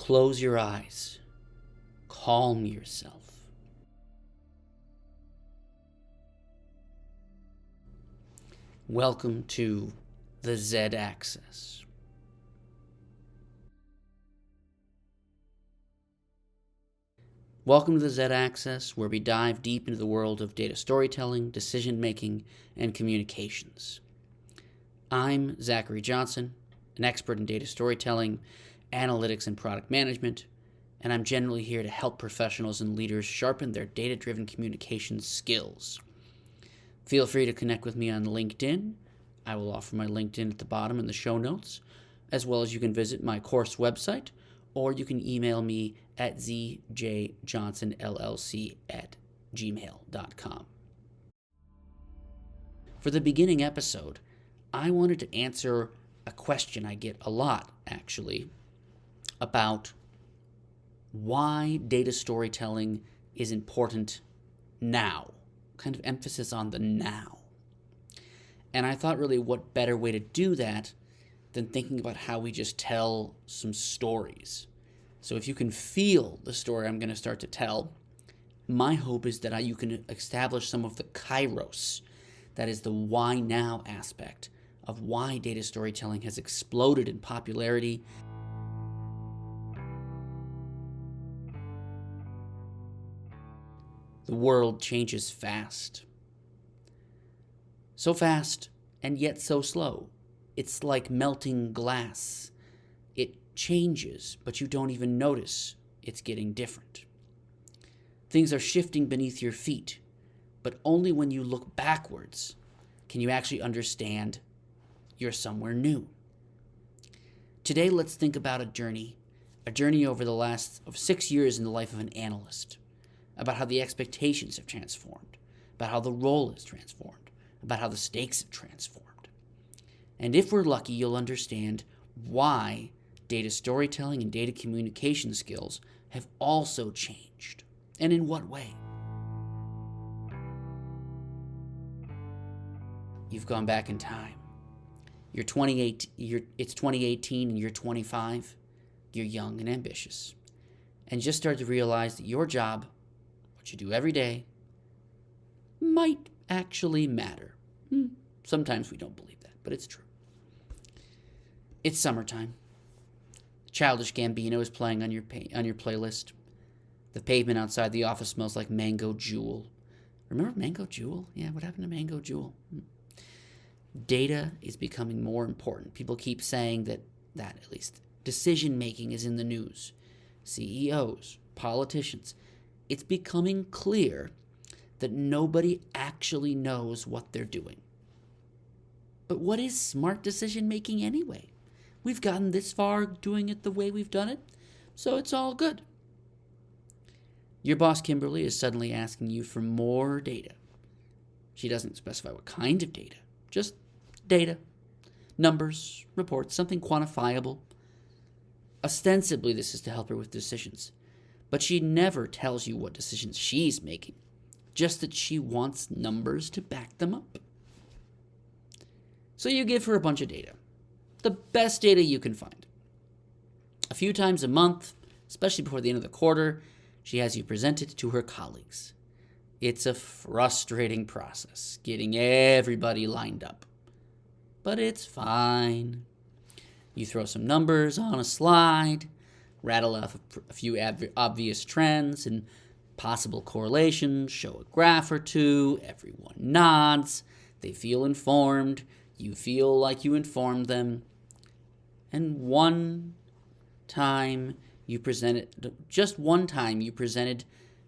Close your eyes. Calm yourself. Welcome to the Z-axis. Welcome to the Z-axis, where we dive deep into the world of data storytelling, decision-making, and communications. I'm Zachary Johnson, an expert in data storytelling, analytics, and product management, and I'm generally here to help professionals and leaders sharpen their data-driven communications skills. Feel free to connect with me on LinkedIn. I will offer my LinkedIn at the bottom in the show notes, as well as you can visit my course website, or you can email me at zjjohnsonllc@gmail.com. For the beginning episode, I wanted to answer a question I get a lot, actually, about why data storytelling is important now. Kind of emphasis on the now. And I thought, really, what better way to do that than thinking about how we just tell some stories. So if you can feel the story I'm going to start to tell, my hope is that you can establish some of the kairos, that is the why now aspect of why data storytelling has exploded in popularity. The world changes fast. So fast and yet so slow. It's like melting glass. It changes, but you don't even notice it's getting different. Things are shifting beneath your feet, but only when you look backwards can you actually understand you're somewhere new. Today, let's think about a journey over the last 6 years in the life of an analyst, about how the expectations have transformed, about how the role is transformed, about how the stakes have transformed. And if we're lucky, you'll understand why data storytelling and data communication skills have also changed, and in what way. You've gone back in time. It's 2018 and you're 25. You're young and ambitious, and just start to realize that your job, what you do every day, might actually matter. Sometimes we don't believe that, but it's true. It's summertime. Childish Gambino is playing on your playlist. The pavement outside the office smells like Mango Jewel. Remember Mango Jewel? Yeah, what happened to Mango Jewel? Data is becoming more important. People keep saying that at least decision-making is in the news. CEOs, politicians. It's becoming clear that nobody actually knows what they're doing. But what is smart decision-making anyway? We've gotten this far doing it the way we've done it, so it's all good. Your boss, Kimberly, is suddenly asking you for more data. She doesn't specify what kind of data, just data. Numbers, reports, something quantifiable. Ostensibly, this is to help her with decisions, but she never tells you what decisions she's making, just that she wants numbers to back them up. So you give her a bunch of data, the best data you can find. A few times a month, especially before the end of the quarter, she has you present it to her colleagues. It's a frustrating process, getting everybody lined up. But it's fine. You throw some numbers on a slide, rattle off a few obvious trends and possible correlations, show a graph or two, everyone nods, they feel informed, you feel like you informed them. And one time you presented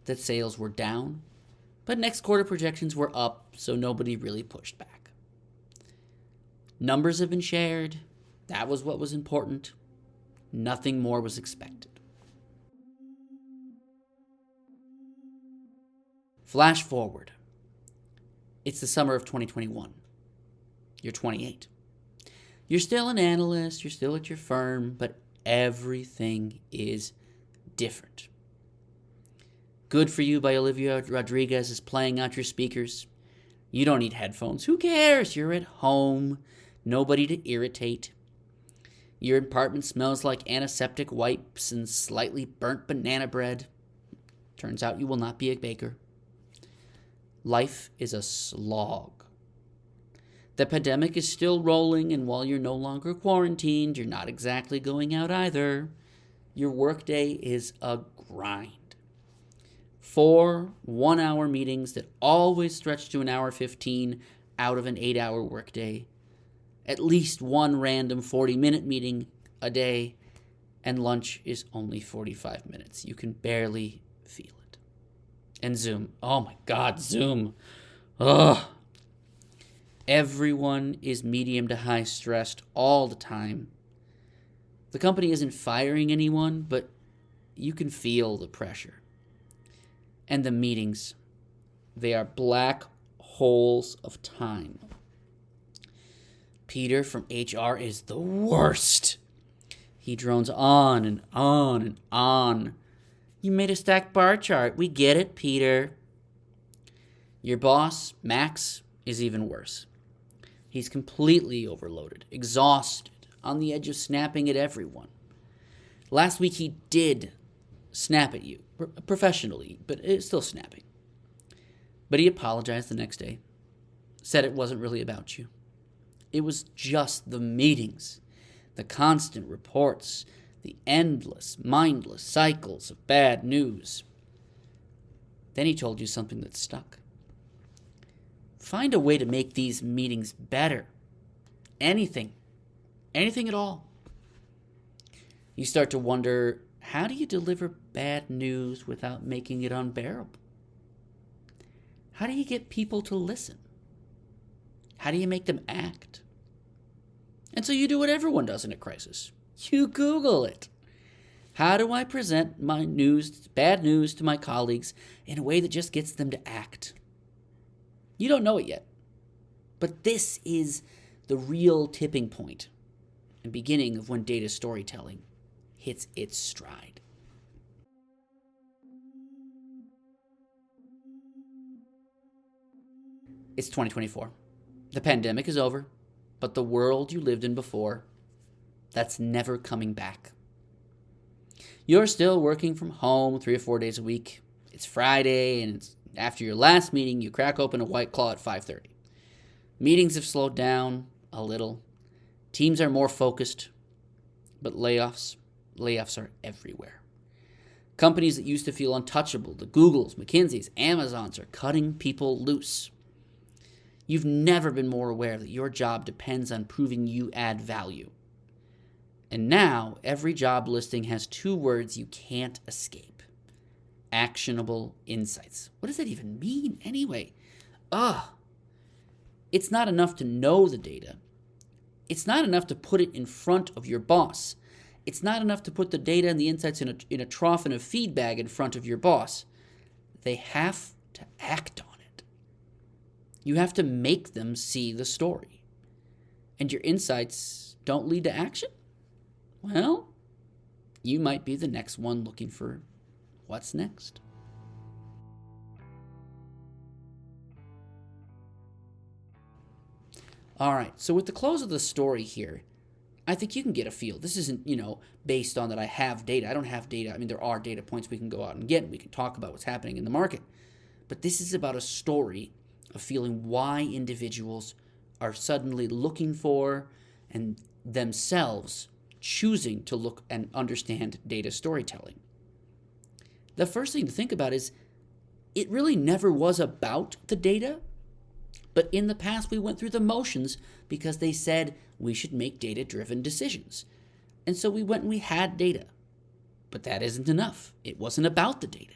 that sales were down, but next quarter projections were up, so nobody really pushed back. Numbers have been shared. That was what was important. Nothing more was expected. Flash forward. It's the summer of 2021. You're 28. You're still an analyst, you're still at your firm, but everything is different. Good for You by Olivia Rodriguez is playing out your speakers. You don't need headphones. Who cares? You're at home. Nobody to irritate. Your apartment smells like antiseptic wipes and slightly burnt banana bread. Turns out you will not be a baker. Life is a slog. The pandemic is still rolling, and while you're no longer quarantined, you're not exactly going out either. Your workday is a grind. 4 one-hour meetings that always stretch to an hour 15 out of an 8-hour workday. At least one random 40-minute meeting a day, and lunch is only 45 minutes. You can barely feel it. And Zoom. Oh my God, Zoom. Ugh. Everyone is medium to high stressed all the time. The company isn't firing anyone, but you can feel the pressure. And the meetings, they are black holes of time. Peter from HR is the worst. He drones on and on and on. You made a stacked bar chart. We get it, Peter. Your boss, Max, is even worse. He's completely overloaded, exhausted, on the edge of snapping at everyone. Last week he did snap at you, professionally, but it's still snapping. But he apologized the next day, said it wasn't really about you. It was just the meetings, the constant reports, the endless, mindless cycles of bad news. Then he told you something that stuck. Find a way to make these meetings better. Anything at all. You start to wonder, how do you deliver bad news without making it unbearable? How do you get people to listen? How do you make them act? And so you do what everyone does in a crisis. You Google it. How do I present my bad news to my colleagues in a way that just gets them to act? You don't know it yet. But this is the real tipping point and beginning of when data storytelling hits its stride. It's 2024. The pandemic is over, but the world you lived in before, that's never coming back. You're still working from home 3 or 4 days a week. It's Friday, and after your last meeting, you crack open a White Claw at 5:30. Meetings have slowed down a little. Teams are more focused, but layoffs are everywhere. Companies that used to feel untouchable, the Googles, McKinseys, Amazons, are cutting people loose. You've never been more aware that your job depends on proving you add value. And now, every job listing has 2 words you can't escape. Actionable insights. What does that even mean anyway? It's not enough to know the data. It's not enough to put it in front of your boss. It's not enough to put the data and the insights in a trough and a feed bag in front of your boss. They have to act on it. You have to make them see the story. And your insights don't lead to action? Well, you might be the next one looking for what's next. All right, so with the close of the story here, I think you can get a feel. This isn't, based on that I have data. I don't have data. I mean, there are data points we can go out and get, and we can talk about what's happening in the market. But this is about a story of feeling why individuals are suddenly looking for and themselves choosing to look and understand data storytelling. The first thing to think about is it really never was about the data. But in the past, we went through the motions because they said we should make data-driven decisions. And so we went and we had data. But that isn't enough. It wasn't about the data.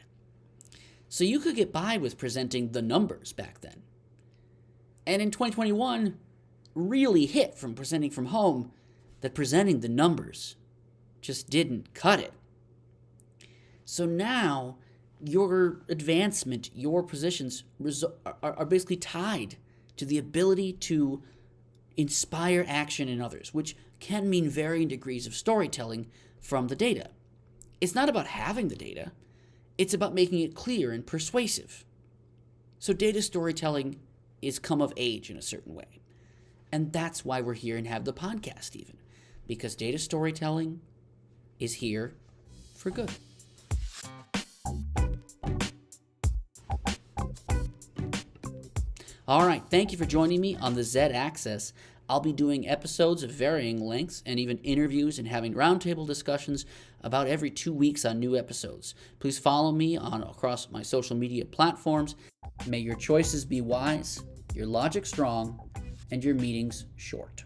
So you could get by with presenting the numbers back then. And in 2021, really hit from presenting from home that presenting the numbers just didn't cut it. So now your advancement, your positions are basically tied to the ability to inspire action in others, which can mean varying degrees of storytelling from the data. It's not about having the data. It's about making it clear and persuasive. So data storytelling is come of age in a certain way. And that's why we're here and have the podcast even. because data storytelling is here for good. All right, thank you for joining me on the Z Access. I'll be doing episodes of varying lengths and even interviews and having roundtable discussions about every 2 weeks on new episodes. Please follow me across my social media platforms. May your choices be wise, your logic strong, and your meetings short.